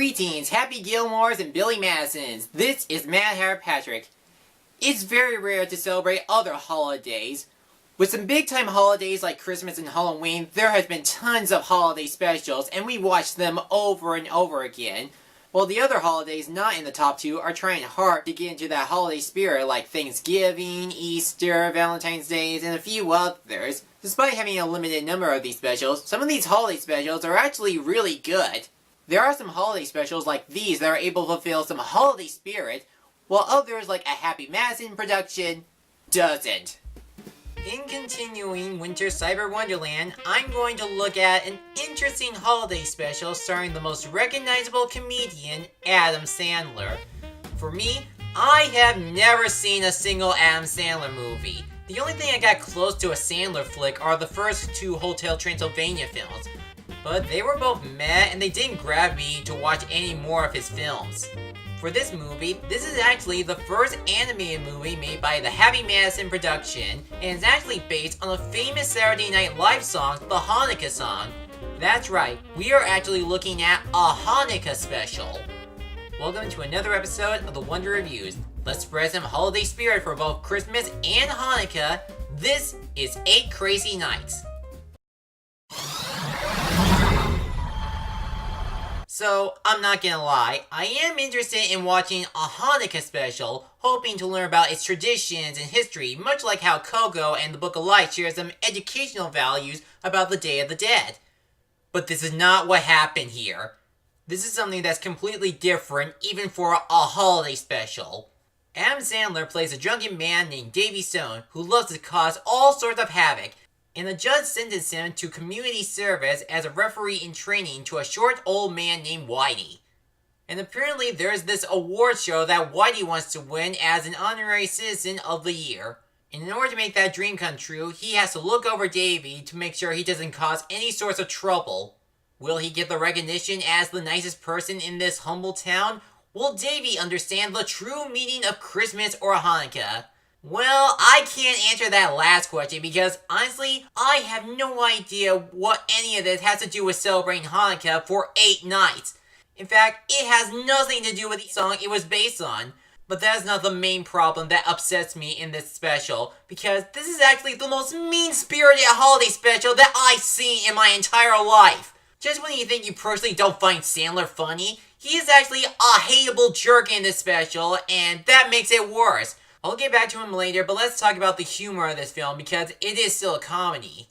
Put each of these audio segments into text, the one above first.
Greetings, Happy Gilmores and Billy Madisons. This is Mad Hatter Patrick. It's very rare to celebrate other holidays. With some big time holidays like Christmas and Halloween, there has been tons of holiday specials, and we watch them over and over again. While the other holidays not in the top two are trying hard to get into that holiday spirit like Thanksgiving, Easter, Valentine's Day, and a few others. Despite having a limited number of these specials, some of these holiday specials are actually really good. There are some holiday specials like these that are able to fulfill some holiday spirit, while others like a Happy Madison production doesn't. In continuing Winter Cyber Wonderland, I'm going to look at an interesting holiday special starring the most recognizable comedian, Adam Sandler. For me, I have never seen a single Adam Sandler movie. The only thing I got close to a Sandler flick are the first two Hotel Transylvania films. But they were both meh, and they didn't grab me to watch any more of his films. For this movie, this is actually the first animated movie made by the Happy Madison production, and it's actually based on a famous Saturday Night Live song, the Hanukkah song. That's right, we are actually looking at a Hanukkah special. Welcome to another episode of the Wonder Reviews. Let's spread some holiday spirit for both Christmas and Hanukkah. This is 8 Crazy Nights. So, I'm not gonna lie, I am interested in watching a Hanukkah special, hoping to learn about its traditions and history, much like how Coco and the Book of Light share some educational values about the Day of the Dead. But this is not what happened here. This is something that's completely different, even for a holiday special. Adam Sandler plays a drunken man named Davy Stone, who loves to cause all sorts of havoc, and the judge sentenced him to community service as a referee in training to a short old man named Whitey. And apparently there's this award show that Whitey wants to win as an honorary citizen of the year. And in order to make that dream come true, he has to look over Davy to make sure he doesn't cause any sorts of trouble. Will he get the recognition as the nicest person in this humble town? Will Davy understand the true meaning of Christmas or Hanukkah? Well, I can't answer that last question because, honestly, I have no idea what any of this has to do with celebrating Hanukkah for 8 nights. In fact, it has nothing to do with the song it was based on. But that's not the main problem that upsets me in this special, because this is actually the most mean-spirited holiday special that I've seen in my entire life. Just when you think you personally don't find Sandler funny, he is actually a hateable jerk in this special, and that makes it worse. I'll get back to him later, but let's talk about the humor of this film because it is still a comedy.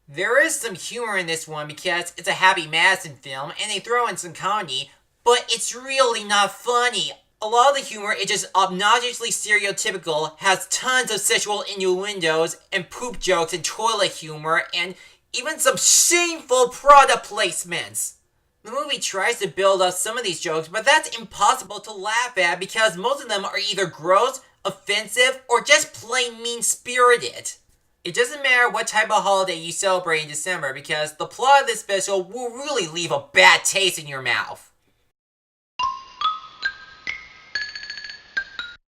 There is some humor in this one because it's a Happy Madison film and they throw in some comedy, but it's really not funny. A lot of the humor is just obnoxiously stereotypical, has tons of sexual innuendos and poop jokes and toilet humor, and even some shameful product placements. The movie tries to build up some of these jokes, but that's impossible to laugh at because most of them are either gross, offensive, or just plain mean-spirited. It doesn't matter what type of holiday you celebrate in December because the plot of this special will really leave a bad taste in your mouth.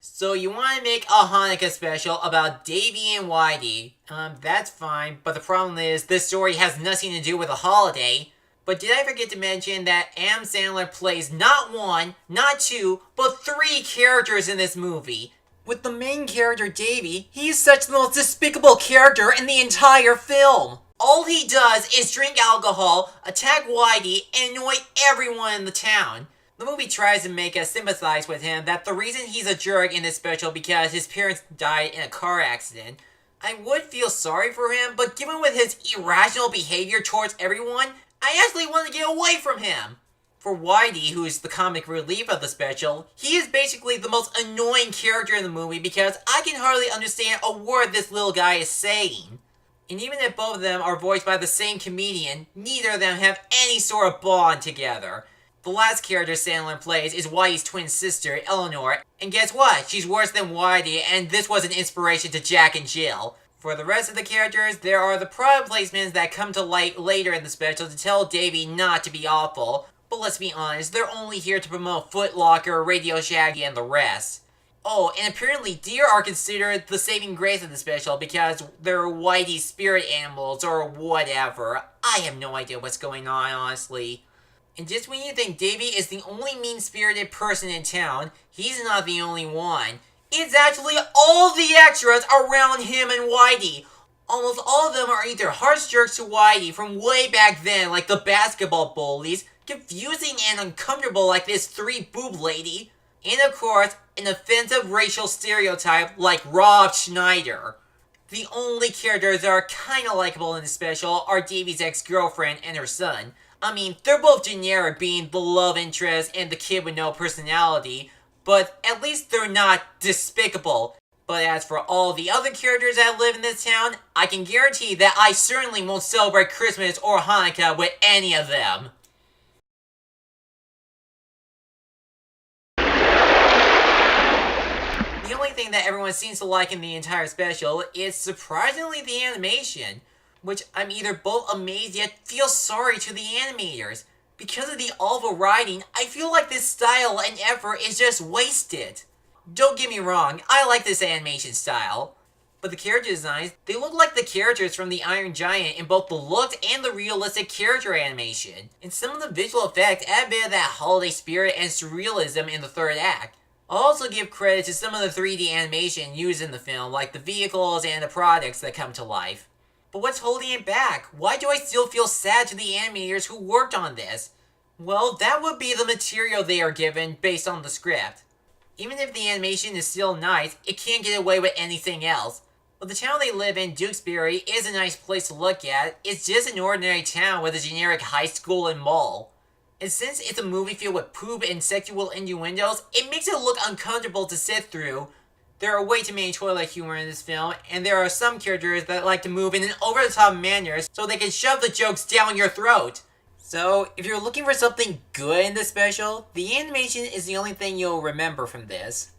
So you want to make a Hanukkah special about Davy and Whitey. That's fine, but the problem is this story has nothing to do with a holiday. But did I forget to mention that Adam Sandler plays not 1, not 2, but 3 characters in this movie? With the main character, Davy, he's such the most despicable character in the entire film. All he does is drink alcohol, attack Whitey, and annoy everyone in the town. The movie tries to make us sympathize with him that the reason he's a jerk in this special because his parents died in a car accident. I would feel sorry for him, but given with his irrational behavior towards everyone, I actually want to get away from him. For Whitey, who is the comic relief of the special, he is basically the most annoying character in the movie because I can hardly understand a word this little guy is saying. And even if both of them are voiced by the same comedian, neither of them have any sort of bond together. The last character Sandler plays is Whitey's twin sister, Eleanor, and guess what? She's worse than Whitey, and this was an inspiration to Jack and Jill. For the rest of the characters, there are the product placements that come to light later in the special to tell Davy not to be awful. But let's be honest, they're only here to promote Foot Locker, Radio Shaggy, and the rest. Oh, and apparently deer are considered the saving grace of the special because they're Whitey's spirit animals or whatever. I have no idea what's going on, honestly. And just when you think Davy is the only mean-spirited person in town, he's not the only one. It's actually all the extras around him and Whitey. Almost all of them are either harsh jerks to Whitey from way back then, like the basketball bullies, confusing and uncomfortable like this three-boob lady, and of course, an offensive racial stereotype like Rob Schneider. The only characters that are kinda likable in the special are Davy's ex-girlfriend and her son. I mean, they're both generic, being the love interest and the kid with no personality, but at least they're not despicable. But as for all the other characters that live in this town, I can guarantee that I certainly won't celebrate Christmas or Hanukkah with any of them. The only thing that everyone seems to like in the entire special is surprisingly the animation, which I'm either both amazed yet feel sorry to the animators. Because of the awful writing, I feel like this style and effort is just wasted. Don't get me wrong, I like this animation style. But the character designs, they look like the characters from the Iron Giant in both the looks and the realistic character animation. And some of the visual effects add a bit of that holiday spirit and surrealism in the third act. I'll also give credit to some of the 3D animation used in the film, like the vehicles and the products that come to life. But what's holding it back? Why do I still feel sad to the animators who worked on this? Well, that would be the material they are given based on the script. Even if the animation is still nice, it can't get away with anything else. But the town they live in, Dewsbury, is a nice place to look at. It's just an ordinary town with a generic high school and mall. And since it's a movie filled with poop and sexual innuendos, it makes it look uncomfortable to sit through. There are way too many toilet humor in this film, and there are some characters that like to move in an over-the-top manner so they can shove the jokes down your throat. So, if you're looking for something good in this special, the animation is the only thing you'll remember from this.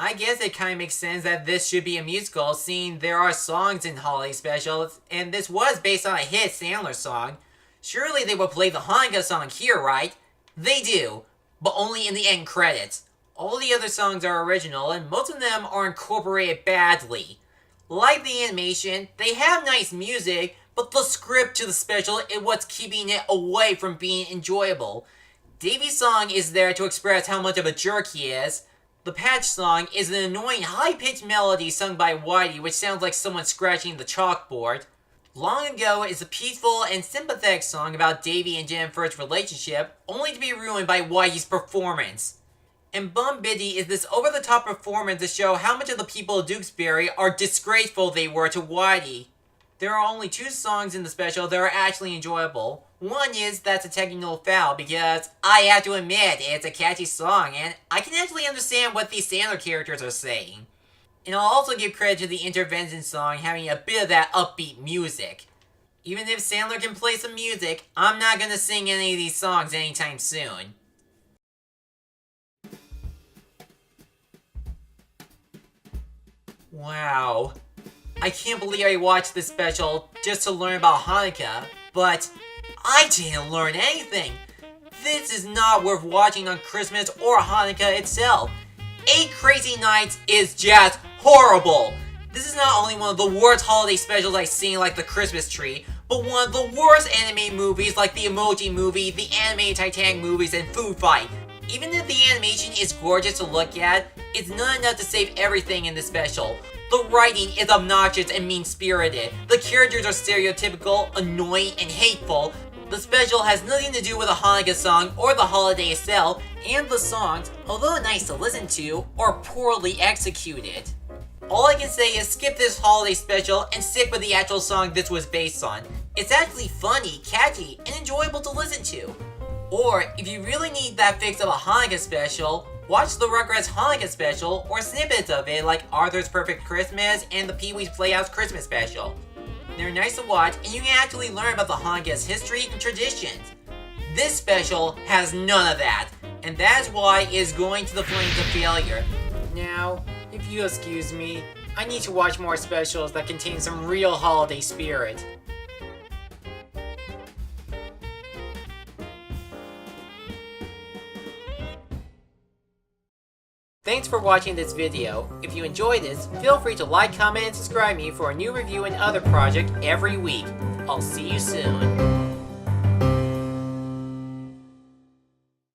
I guess it kinda makes sense that this should be a musical, seeing there are songs in holiday specials, and this was based on a hit Sandler song. Surely they would play the Hanukkah song here, right? They do, but only in the end credits. All the other songs are original, and most of them are incorporated badly. Like the animation, they have nice music, but the script to the special is what's keeping it away from being enjoyable. Davy's song is there to express how much of a jerk he is. The Patch song is an annoying high-pitched melody sung by Whitey which sounds like someone scratching the chalkboard. Long Ago is a peaceful and sympathetic song about Davy and Jennifer's relationship, only to be ruined by Whitey's performance. And Bum Biddy is this over-the-top performance to show how much of the people of Dewsbury are disgraceful they were to Whitey. There are only 2 songs in the special that are actually enjoyable. One is That's a Technical Foul, because I have to admit, it's a catchy song, and I can actually understand what these Sandler characters are saying. And I'll also give credit to the Intervention song having a bit of that upbeat music. Even if Sandler can play some music, I'm not gonna sing any of these songs anytime soon. Wow. I can't believe I watched this special just to learn about Hanukkah, but I didn't learn anything. This is not worth watching on Christmas or Hanukkah itself. 8 Crazy Nights is just horrible. This is not only one of the worst holiday specials I've seen like the Christmas Tree, but one of the worst anime movies like the Emoji Movie, the animated Titanic movies, and Food Fight. Even if the animation is gorgeous to look at, it's not enough to save everything in this special. The writing is obnoxious and mean-spirited. The characters are stereotypical, annoying, and hateful. The special has nothing to do with a Hanukkah song or the holiday itself, and the songs, although nice to listen to, are poorly executed. All I can say is skip this holiday special and stick with the actual song this was based on. It's actually funny, catchy, and enjoyable to listen to. Or, if you really need that fix of a Hanukkah special, watch the Rugrats Hanukkah special or snippets of it like Arthur's Perfect Christmas and the Pee-wee's Playhouse Christmas special. They're nice to watch and you can actually learn about the Hanukkah's history and traditions. This special has none of that, and that's why it is going to the flames of failure. Now, if you excuse me, I need to watch more specials that contain some real holiday spirit. Thanks for watching this video. If you enjoyed this, feel free to like, comment, and subscribe me for a new review and other project every week. I'll see you soon.